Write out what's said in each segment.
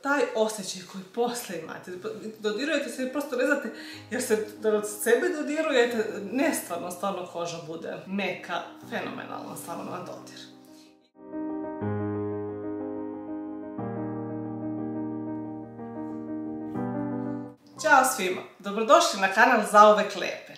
taj osjećaj koji poslije imate, dodirujete se i prosto ne znate jer se od sebe dodirujete, nestvarno stvarno koža bude meka, fenomenalna stvarno na dodir. Ćao svima, dobrodošli na kanal Zauvek Lepe.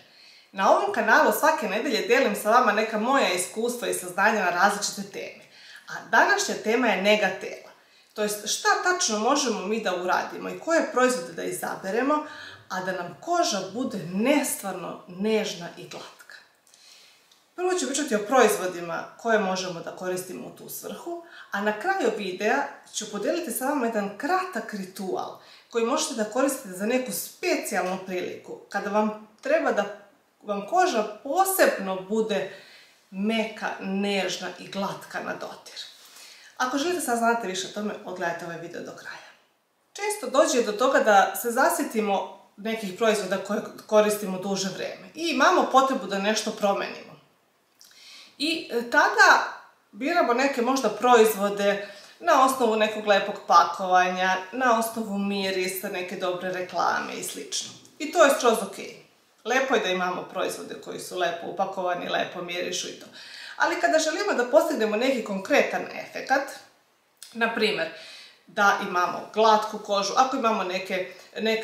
Na ovom kanalu svake nedelje delim sa vama neka moja iskustva i saznanja na različite teme. A današnja tema je nega tela. To jest šta tačno možemo mi da uradimo i koje proizvode da izaberemo, a da nam koža bude nestvarno nežna i glatka. Prvo ću pričati o proizvodima koje možemo da koristimo u tu svrhu, a na kraju videa ću podeliti sa vama jedan kratak ritual koji možete da koristite za neku specijalnu priliku, kada vam treba da vam koža posebno bude meka, nežna i glatka na dodir. Ako želite saznati više o tome, odgledajte ovaj video do kraja. Često dođe do toga da se zasjetimo nekih proizvoda koje koristimo duže vreme i imamo potrebu da nešto promenimo. I tada biramo neke možda proizvode na osnovu nekog lepog pakovanja, na osnovu mirisa, neke dobre reklame i sl. I to je skroz ok. Lepo je da imamo proizvode koji su lepo upakovani, lepo mirišu i to. Ali kada želimo da postignemo neki konkretan efekat, na primjer, da imamo glatku kožu, ako imamo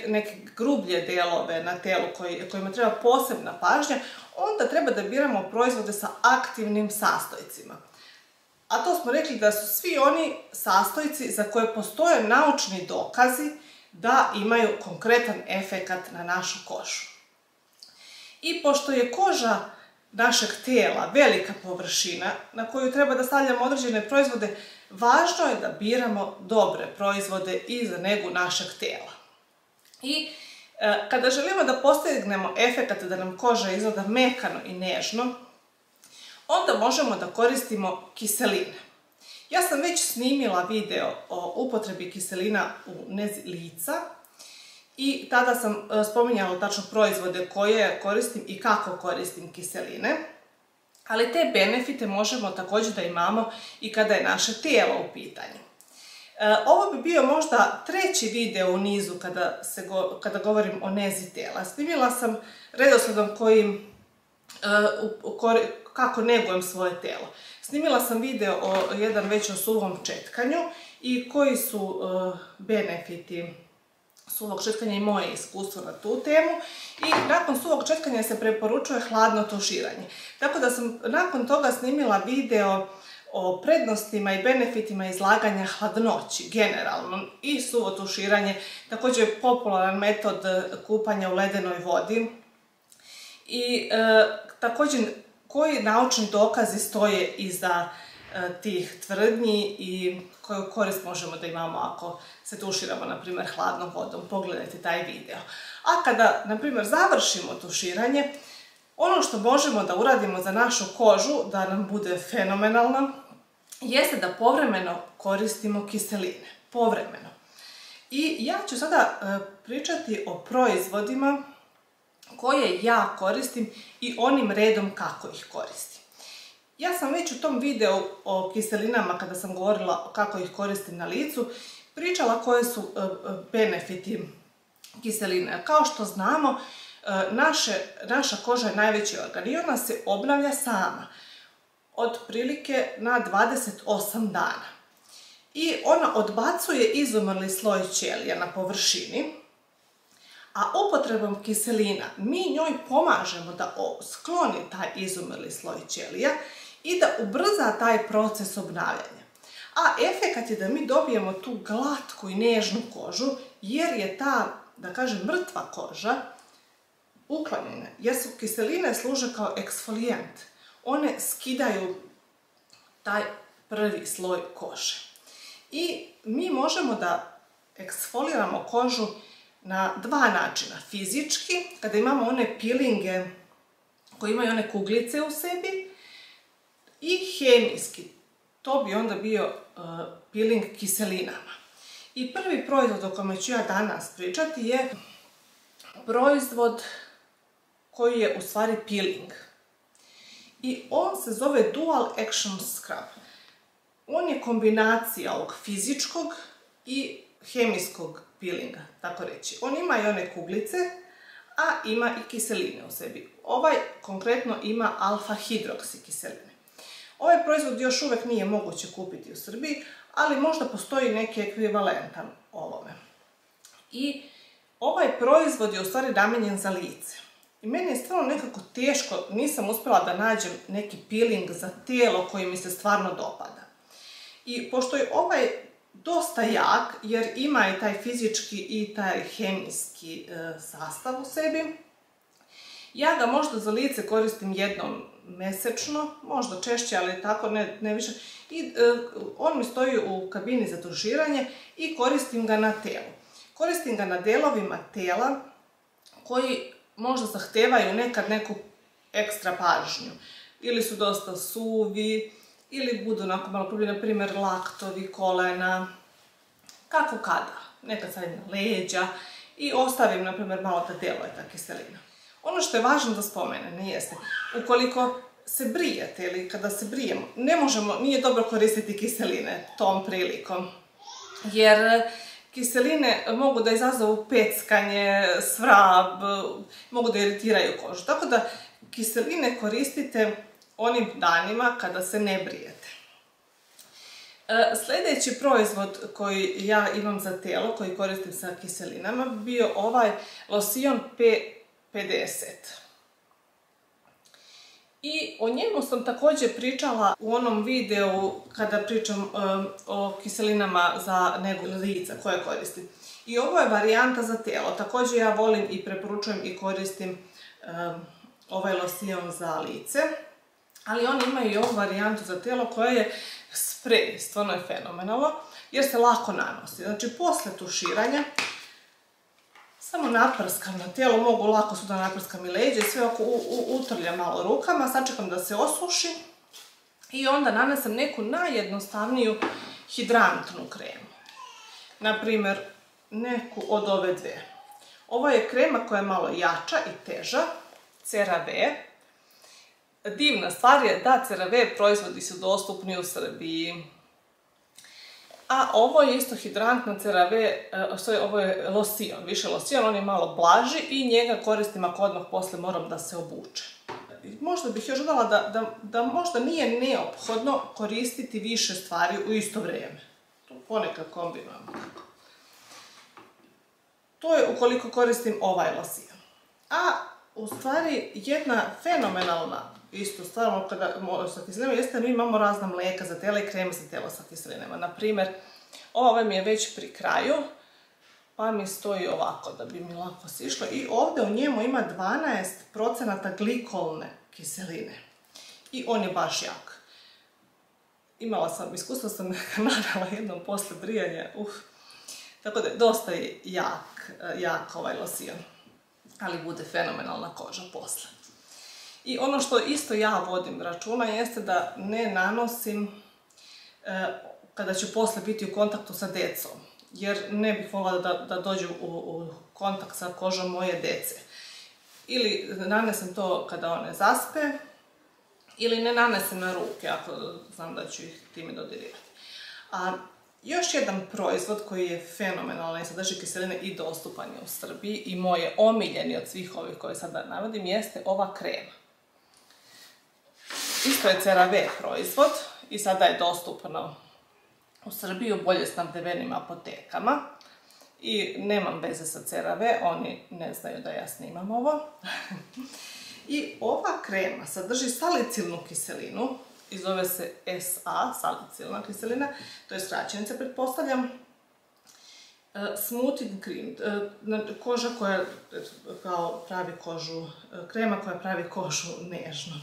neke grublje delove na telu kojima treba posebna pažnja, onda treba da biramo proizvode sa aktivnim sastojcima. A to smo rekli da su svi oni sastojci za koje postoje naučni dokazi da imaju konkretan efekat na našu kožu. I pošto je koža našeg tela velika površina na koju treba da stavljamo određene proizvode, važno je da biramo dobre proizvode i za negu našeg tela. I kada želimo da postignemo efekat da nam koža izgleda mekano i nežno, onda možemo da koristimo kiseline. Ja sam već snimila video o upotrebi kiselina u nezi lica i tada sam spominjala tačno proizvode koje koristim i kako koristim kiseline, ali te benefite možemo također da imamo i kada je naše tijelo u pitanju. Ovo bi bio možda treći video u nizu kada govorim o nezi tela. Snimila sam redosledom kako negujem svoje telo. Snimila sam video jedan već o suvom četkanju i koji su benefiti suvog četkanja i moje iskustvo na tu temu. I nakon suvog četkanja se preporučuje hladno tuširanje. Tako da sam nakon toga snimila video o prednostima i benefitima izlaganja hladnoći, generalno, i suvo tuširanje, također je popularan metod kupanja u ledenoj vodi i također koji naučni dokazi stoje iza tih tvrdnji i koju korist možemo da imamo ako se tuširamo, na primjer, hladnom vodom. Pogledajte taj video. A kada, na primjer, završimo tuširanje, ono što možemo da uradimo za našu kožu, da nam bude fenomenalna, jeste da povremeno koristimo kiseline. Povremeno. I ja ću sada pričati o proizvodima koje ja koristim i onim redom kako ih koristim. Ja sam već u tom videu o kiselinama, kada sam govorila kako ih koristim na licu, pričala koje su benefiti kiseline. Kao što znamo, naša koža je najveći organ i ona se obnavlja sama, otprilike na 28 dana. I ona odbacuje izumrli sloj ćelija na površini, a upotrebom kiselina mi njoj pomažemo da skloni taj izumrli sloj ćelija i da ubrza taj proces obnavljanja. A efekat je da mi dobijemo tu glatku i nežnu kožu, jer je ta, da kažem, mrtva koža uklonjena, jer su kiseline služe kao eksfolijent. One skidaju taj prvi sloj kože. I mi možemo da eksfoliramo kožu na dva načina. Fizički, kada imamo one pilinge koje imaju one kuglice u sebi, i hemijski, to bi onda bio piling kiselinama. I prvi proizvod o kome ću ja danas pričati je proizvod koji je u stvari peeling. I on se zove Dual Action Scrub. On je kombinacija ovog fizičkog i hemijskog peelinga, tako reći. On ima i one kuglice, a ima i kiseline u sebi. Ovaj konkretno ima alfa-hidroksi kiseline. Ovaj proizvod još uvijek nije moguće kupiti u Srbiji, ali možda postoji neki ekvivalentan ovome. I ovaj proizvod je u stvari namijenjen za lice. I meni je stvarno nekako teško, nisam uspjela da nađem neki peeling za tijelo koji mi se stvarno dopada. I pošto je ovaj dosta jak, jer ima i taj fizički i taj hemijski sastav u sebi, ja ga možda za lice koristim jednom mjesečno, možda češće, ali tako ne više. I on mi stoji u kabini za tuširanje i koristim ga na telu. Koristim ga na delovima tela koji možda zahtevaju nekad neku ekstra pažnju. Ili su dosta suvi, ili budu onako malo problem, na primjer laktovi, kolena, kako kada. Nekad stavim na leđa i ostavim, na primjer, malo da djeluje ta kiselina. Ono što je važno da spomenem jeste, ukoliko se brijete ili kada se brijemo, nije dobro koristiti kiseline tom prilikom. Jer kiseline mogu da izazovu peckanje, svrab, mogu da iritiraju kožu. Tako da kiseline koristite onim danima kada se ne brijete. Sljedeći proizvod koji ja imam za telo, koji koristim sa kiselinama, bio ovaj losion P50. I o njemu sam također pričala u onom videu kada pričam o kiselinama za negu lica koje koristim. I ovo je varijanta za tijelo. Također ja volim i preporučujem i koristim ovaj losion za lice. Ali oni imaju i ovu varijantu za tijelo koja je sprej, stvarno je fenomenalno, jer se lako nanosi. Znači, posle tuširanja samo naprskam na tijelo, mogu lako su da naprskam i leđe, sve oko utrljam malo rukama, sačekam da se osuši i onda nanesem neku najjednostavniju hidrantnu kremu. Naprimjer, neku od ove dve. Ovo je krema koja je malo jača i teža, CeraVe. Divna stvar je da CeraVe proizvodi su dostupni u Srbiji. A ovo je isto hidrantna CeraVe, ovo je losion, više losion, on je malo blaži i njega koristim ako odmah posle moram da se obuče. Možda bih još dodala da možda nije neophodno koristiti više stvari u isto vrijeme. Ponekad kombinujemo. To je ukoliko koristim ovaj losion. A u stvari jedna fenomenalna isto stvar sa kiselinama jeste da mi imamo razna mlijeka za telo i kreme za telo sa kiselinama. Naprimjer, ovo mi je već pri kraju, pa mi stoji ovako da bi mi lako sišlo. I ovdje u njemu ima 12% glikolne kiseline. I on je baš jak. Iskustvo sam navela jednom posle brijanja. Tako da dosta je jak ovaj losion. Ali bude fenomenalna koža posle. I ono što isto ja vodim računa jeste da ne nanosim kada ću posle biti u kontaktu sa decom. Jer ne bih voljela da dođu u kontakt sa kožom moje dece. Ili nanesem to kada one zaspe, ili ne nanesem na ruke ako znam da ću ih time dodirivati. A još jedan proizvod koji je fenomenalan i sadrži kiseline i dostupan je u Srbiji i moj je omiljeni od svih ovih koje sada navodim jeste ova krema. Isto je CeraVe proizvod i sada je dostupno u Srbiji u bolje snabdevenim apotekama. I nemam veze sa CeraVe, oni ne znaju da ja snimam ovo. I ova krema sadrži salicilnu kiselinu i zove se SA, salicilna kiselina, to je skraćenica, pretpostavljam. Smoothing cream, koža koja kao pravi kožu, krema koja pravi kožu nežno.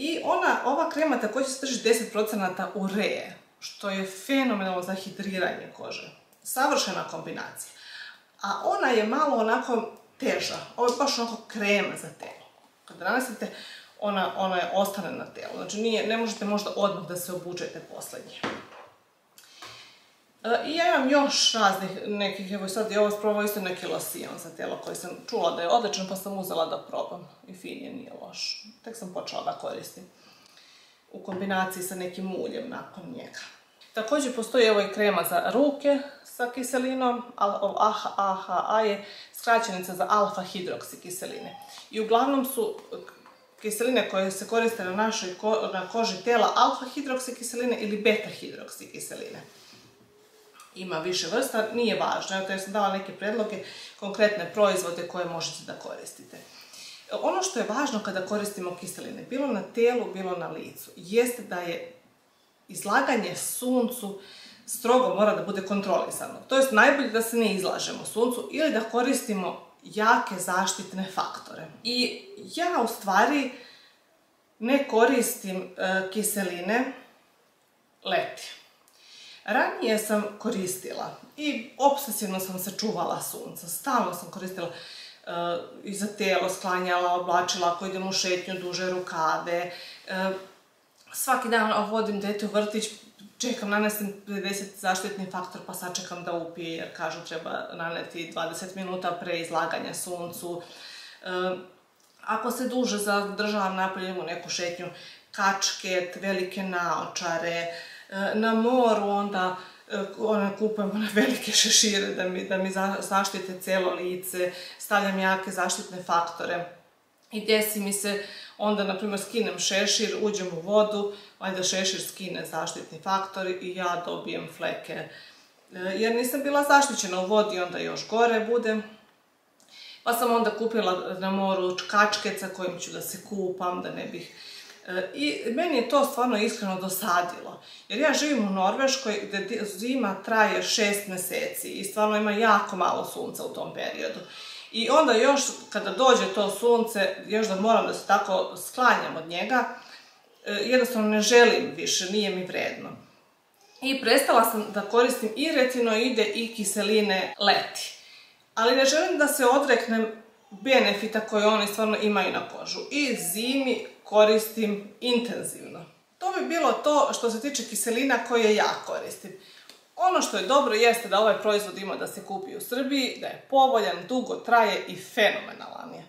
I ova krema također sadrži 10% ureje, što je fenomenalno za hidriranje kože. Savršena kombinacija. A ona je malo onako teža. Ovo je baš onako krema za telo. Kada nanesete, ona ostane na telu. Znači ne možete možda odmah da se obučete posljednje. I ja imam još raznih nekih, evo sad je ovo sprobao isto neki losion za telo koji sam čula da je odličan pa sam uzela da probam. I fin je, nije loš. Tek sam počela da koristim. U kombinaciji sa nekim uljem nakon njega. Također postoji evo i krema za ruke sa kiselinom, AHA je skraćenica za alfa hidroksikiseline. I uglavnom su kiseline koje se koriste na koži tela alfa hidroksikiseline ili beta hidroksikiseline. Ima više vrsta, nije važno, evo ja sam dala neke predloge, konkretne proizvode koje možete da koristite. Ono što je važno kada koristimo kiseline, bilo na telu, bilo na licu, jeste da je izlaganje suncu strogo mora da bude kontrolisano. To jest najbolje da se ne izlažemo suncu ili da koristimo jake zaštitne faktore. I ja u stvari ne koristim kiseline leti. Ranije sam koristila i obsesivno sam se čuvala sunca, stalno sam koristila i za telo, sklanjala, oblačila ako idem u šetnju, duže rukave. Svaki dan vodim dete u vrtić, čekam, nanesem 50 zaštitni faktor pa sačekam da upije jer kažu treba naneti 20 minuta pre izlaganja suncu. Ako se duže zadržavam napolje u neku šetnju, kačket, velike naočare, na moru onda kupujem velike šešire da mi zaštite cijelo lice, stavljam jake zaštitne faktore. I desi mi se, onda, na primjer, skinem šešir, uđem u vodu, valjda šešir skine zaštitni faktor i ja dobijem fleke. Jer nisam bila zaštićena u vodi, onda još gore bude. Pa sam onda kupila na moru kačket sa kojim ću da se kupam, da ne bih... I meni je to stvarno iskreno dosadilo. Jer ja živim u Norveškoj gdje zima traje 6 mjeseci i stvarno ima jako malo sunca u tom periodu. I onda još kada dođe to sunce, još da moram da se tako sklanjam od njega, jednostavno ne želim više, nije mi vredno. I prestala sam da koristim i retinoide i kiseline leti. Ali ne želim da se odreknem benefita koje oni stvarno imaju na kožu. I zimi koristim intenzivno. To bi bilo to što se tiče kiselina koje ja koristim. Ono što je dobro jeste da ovaj proizvod ima da se kupi u Srbiji, da je povoljan, dugo traje i fenomenalan je.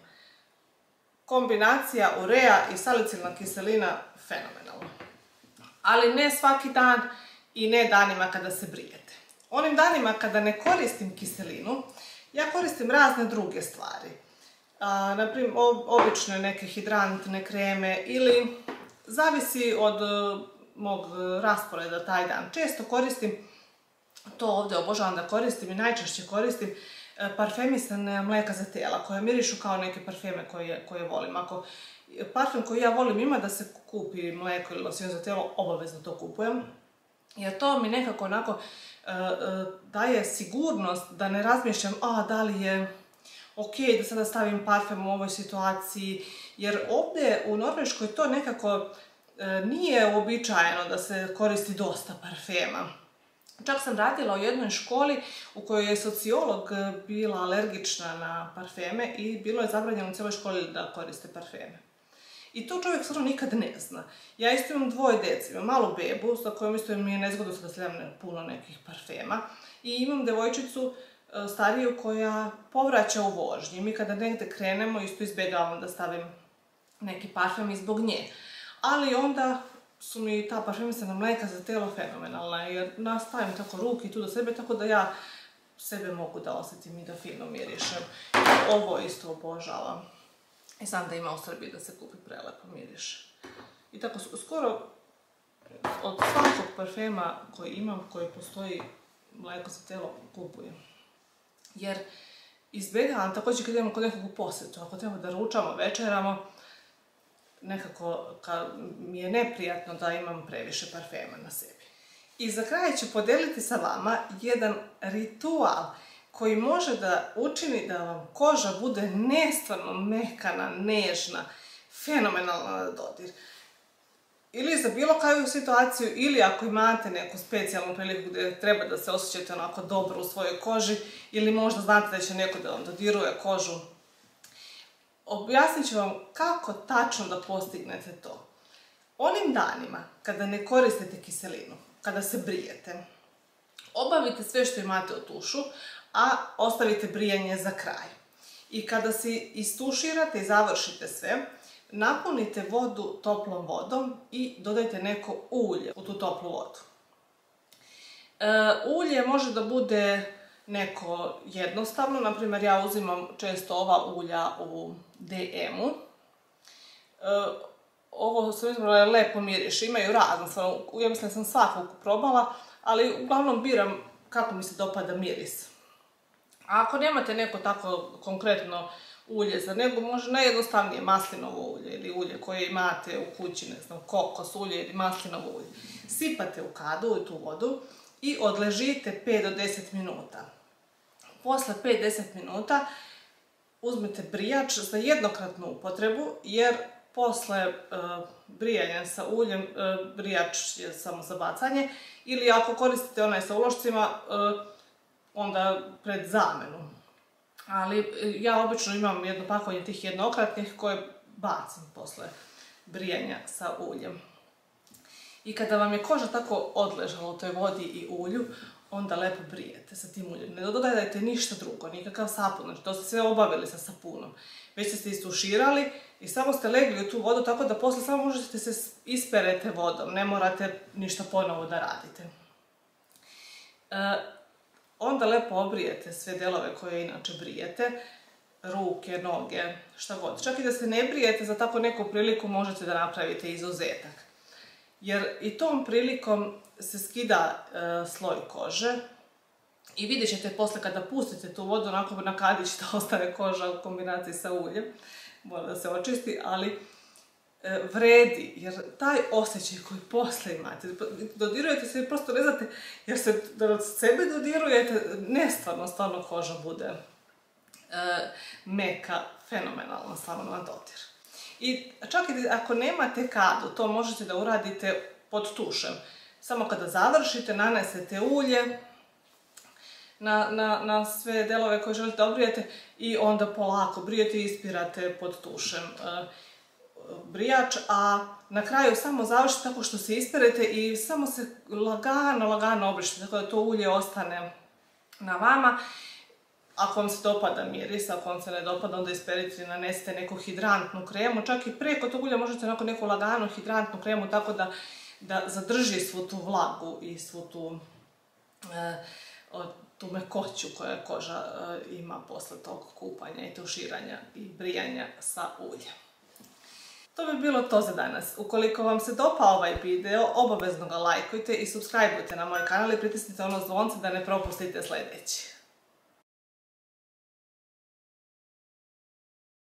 Kombinacija urea i salicilna kiselina fenomenalna. Ali ne svaki dan i ne danima kada se brijete. Onim danima kada ne koristim kiselinu, ja koristim razne druge stvari. Naprimjer, obične neke hidrantne kreme ili zavisi od mog rasporeda taj dan. Često koristim, to ovdje obožavam da koristim i najčešće koristim parfemisane mleka za tela koje mirišu kao neke parfeme koje volim. Ako parfem koji ja volim ima da se kupi mleko ili losion za telo, obavezno to kupujem. Jer to mi nekako onako daje sigurnost da ne razmišljam da li je ok da sada stavim parfem u ovoj situaciji. Jer ovdje u Norveškoj to nekako nije uobičajeno da se koristi dosta parfema. Čak sam radila u jednoj školi u kojoj je sociolog bila alergična na parfeme i bilo je zabranjeno u cijeloj školi da koriste parfeme. I to čovjek stvarno nikad ne zna. Ja isto imam 2 djece, imam malu bebu sa kojom isto mi je nezgodno da stavljam puno nekih parfema i imam devojčicu stariju koja povraća u vožnji. Mi kada negdje krenemo isto izbjegavam da stavim neki parfem i zbog nje. Ali onda su mi ta parfemisana mleka za telo fenomenalna jer nastavim tako ruke tu do sebe tako da ja sebe mogu da osjetim i da fino mirišem. Ovo isto obožavam. I znam da ima u Srbiji da se kupi prelepo miriše. I tako skoro od svakog parfema koji imam, koji postoji mleko za telo, kupujem. Jer izbjegavam također kad idemo kod nekog u posjetu, ako treba da ručamo, večeramo, nekako mi je neprijatno da imam previše parfema na sebi. I za kraj ću podeliti sa vama jedan ritual koji može da učini da vam koža bude nestvarno mekana, nežna, fenomenalna na dodir. Ili za bilo koju situaciju, ili ako imate neku specijalnu priliku gdje treba da se osjećate onako dobro u svojoj koži, ili možda znate da će neko da vam dodiruje kožu. Objasnit ću vam kako tačno da postignete to. Onim danima kada ne koristite kiselinu, kada se brijete, obavite sve što imate u tušu, a ostavite brijanje za kraj. I kada se istuširate i završite sve, napunite vodu toplom vodom i dodajte neko ulje u tu toplu vodu. Ulje može da bude neko jednostavno, na primjer ja uzimam često ova ulja u DM-u. Ovo sam izbrala lepo miriš, imaju razno, stvarno, ja mislim da sam svakog probala, ali uglavnom biram kako mi se dopada miris. A ako nemate neko tako konkretno ulje za nego, može najjednostavnije maslinovo ulje ili ulje koje imate u kući, ne znam, kokos ulje ili maslinovo ulje. Sipate u kadu, u tu vodu i odležite 5 do 10 minuta. Posle 5-10 minuta uzmete brijač za jednokratnu upotrebu, jer posle brijanja sa uljem, brijač je samo za bacanje, ili ako koristite onaj sa ulošcima, onda pred zamenu. Ali ja obično imam jedno pakovanje tih jednokratnih koje bacim posle brijanja sa uljem. I kada vam je koža tako odležala u toj vodi i ulju, onda lepo brijete sa tim uljem. Ne dodajte ništa drugo, nikakav sapun, znači to ste sve obavili sa sapunom. Već ste istuširali i samo ste legli u tu vodu, tako da posle samo možete se isperete vodom, ne morate ništa ponovo da radite. Onda lepo obrijete sve delove koje inače brijete, ruke, noge, šta god. Čak i da se ne brijete, za tako neku priliku možete da napravite izuzetak. Jer i tom prilikom se skida sloj kože i vidjet ćete posle kada pustite tu vodu, onako na kadić da ostane koža u kombinaciji sa uljem. Mora da se očisti, ali vredi, jer taj osjećaj koji posle imate, dodirujete se i prosto ne znate, jer se od sebe dodirujete, stvarno koža bude meka, fenomenalna, stvarno na dodir. I čak i ako nemate kadu, to možete da uradite pod tušem. Samo kada završite, nanesete ulje na sve delove koje želite da obrijete i onda polako brijete i ispirate pod tušem brijač, a na kraju samo završite tako što se isperete i samo se lagano obrišite, tako da to ulje ostane na vama. Ako vam se dopada miris, ako vam se ne dopada, onda isperite i nanesete neku hidrantnu kremu. Čak i preko tog ulja možete neku laganu hidrantnu kremu, tako da zadrži svu tu vlagu i svu tu mekoću koju koža ima posle tog kupanja i tuširanja i brijanja sa uljem. To bi bilo to za danas. Ukoliko vam se dopao ovaj video, obavezno ga lajkujte i subscribeujte na moj kanal i pritisnite ono zvonce da ne propustite sljedeći.